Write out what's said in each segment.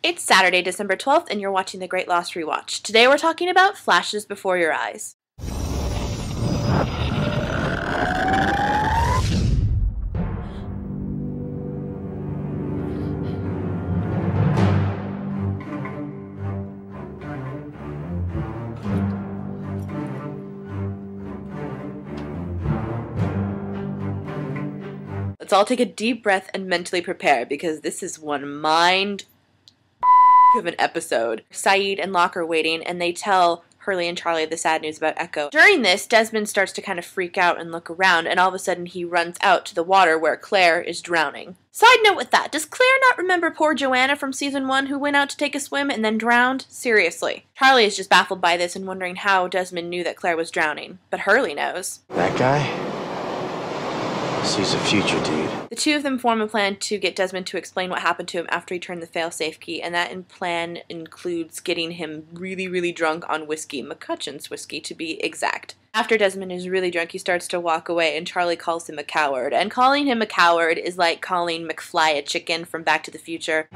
It's Saturday, December 12th, and you're watching The Great Lost Rewatch. Today we're talking about flashes before your eyes. Let's all take a deep breath and mentally prepare, because this is one mind of an episode. Saeed and Locke are waiting, and they tell Hurley and Charlie the sad news about Echo. During this, Desmond starts to kind of freak out and look around, and all of a sudden he runs out to the water where Claire is drowning. Side note with that, does Claire not remember poor Joanna from season 1 who went out to take a swim and then drowned? Seriously. Charlie is just baffled by this and wondering how Desmond knew that Claire was drowning. But Hurley knows. That guy? Sees a future, dude. The two of them form a plan to get Desmond to explain what happened to him after he turned the failsafe key, and that plan includes getting him really drunk on whiskey, McCutcheon's whiskey to be exact. After Desmond is really drunk, he starts to walk away, and Charlie calls him a coward. And calling him a coward is like calling McFly a chicken from Back to the Future.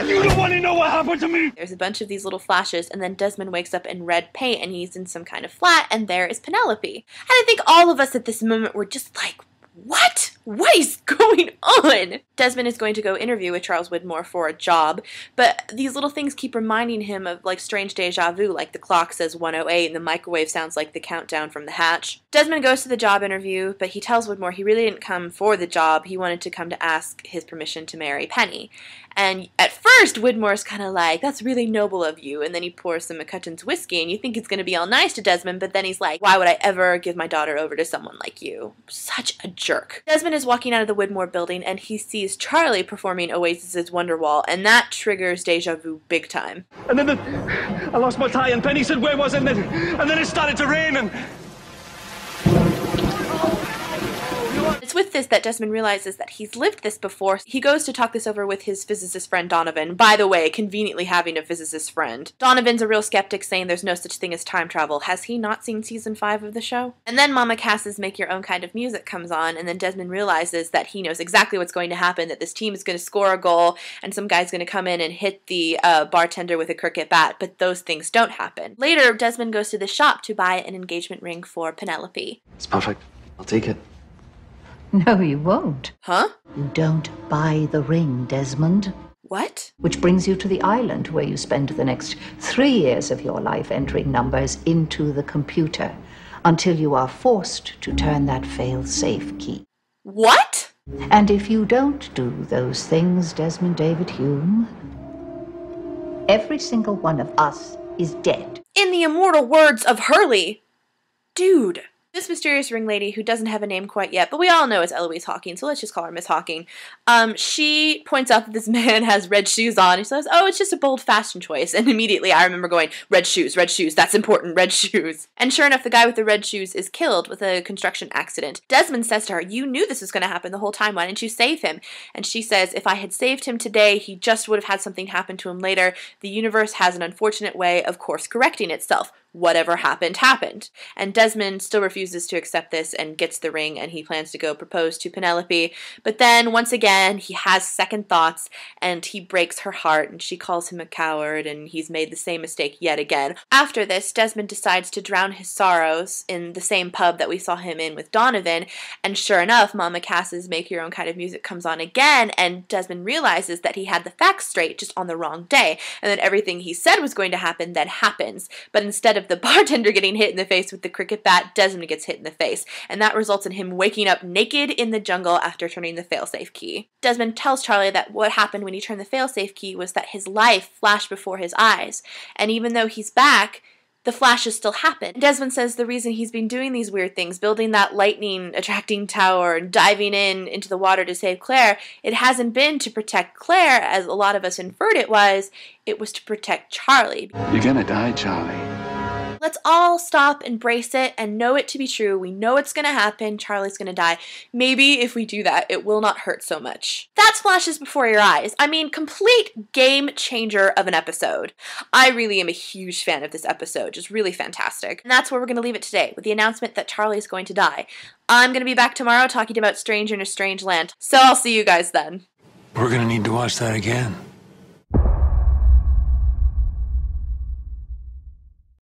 You don't want to know what happened to me! There's a bunch of these little flashes, and then Desmond wakes up in red paint, and he's in some kind of flat, and there is Penelope. And I think all of us at this moment were just like, what? What is going on? Desmond is going to go interview with Charles Widmore for a job, but these little things keep reminding him of like strange deja vu, like the clock says 1:08 and the microwave sounds like the countdown from The Hatch. Desmond goes to the job interview, but he tells Widmore he really didn't come for the job. He wanted to come to ask his permission to marry Penny. And at first, Widmore's kind of like, that's really noble of you, and then he pours some McCutcheon's whiskey, and you think he's going to be all nice to Desmond, but then he's like, why would I ever give my daughter over to someone like you? Such a jerk. Desmond is walking out of the Widmore building, and he sees Charlie performing Oasis's Wonderwall, and that triggers deja vu big time. And then I lost my tie, and Penny said, where was it? And then it started to rain, and... It's with this that Desmond realizes that he's lived this before. He goes to talk this over with his physicist friend Donovan. By the way, conveniently having a physicist friend. Donovan's a real skeptic, saying there's no such thing as time travel. Has he not seen season 5 of the show? And then Mama Cass's Make Your Own Kind of Music comes on, and then Desmond realizes that he knows exactly what's going to happen, that this team is going to score a goal, and some guy's going to come in and hit the bartender with a cricket bat, but those things don't happen. Later, Desmond goes to the shop to buy an engagement ring for Penelope. It's perfect. I'll take it. No, you won't. Huh? You don't buy the ring, Desmond. What? Which brings you to the island where you spend the next 3 years of your life entering numbers into the computer until you are forced to turn that fail-safe key. What? And if you don't do those things, Desmond David Hume, every single one of us is dead. In the immortal words of Hurley, dude. This mysterious ring lady, who doesn't have a name quite yet, but we all know it's Eloise Hawking, so let's just call her Miss Hawking. She points out that this man has red shoes on. He says, oh, it's just a bold fashion choice. And immediately I remember going, red shoes, that's important, red shoes. And sure enough, the guy with the red shoes is killed with a construction accident. Desmond says to her, you knew this was going to happen the whole time. Why didn't you save him? And she says, if I had saved him today, he just would have had something happen to him later. The universe has an unfortunate way of course correcting itself. Whatever happened, happened. And Desmond still refuses to accept this and gets the ring, and he plans to go propose to Penelope. But then, once again, he has second thoughts, and he breaks her heart, and she calls him a coward, and he's made the same mistake yet again. After this, Desmond decides to drown his sorrows in the same pub that we saw him in with Donovan, and sure enough, Mama Cass's Make Your Own Kind of Music comes on again, and Desmond realizes that he had the facts straight just on the wrong day, and that everything he said was going to happen then happens. But instead of the bartender getting hit in the face with the cricket bat, Desmond gets hit in the face, and that results in him waking up naked in the jungle after turning the failsafe key. Desmond tells Charlie that what happened when he turned the failsafe key was that his life flashed before his eyes, and even though he's back, the flashes still happen. Desmond says the reason he's been doing these weird things, building that lightning-attracting tower and diving into the water to save Claire, it hasn't been to protect Claire, as a lot of us inferred it was to protect Charlie. You're gonna die, Charlie. Let's all stop, embrace it, and know it to be true. We know it's going to happen. Charlie's going to die. Maybe if we do that, it will not hurt so much. That's flashes before your eyes. I mean, complete game changer of an episode. I really am a huge fan of this episode. Just really fantastic. And that's where we're going to leave it today, with the announcement that Charlie's going to die. I'm going to be back tomorrow talking about Stranger in a Strange Land. So I'll see you guys then. We're going to need to watch that again.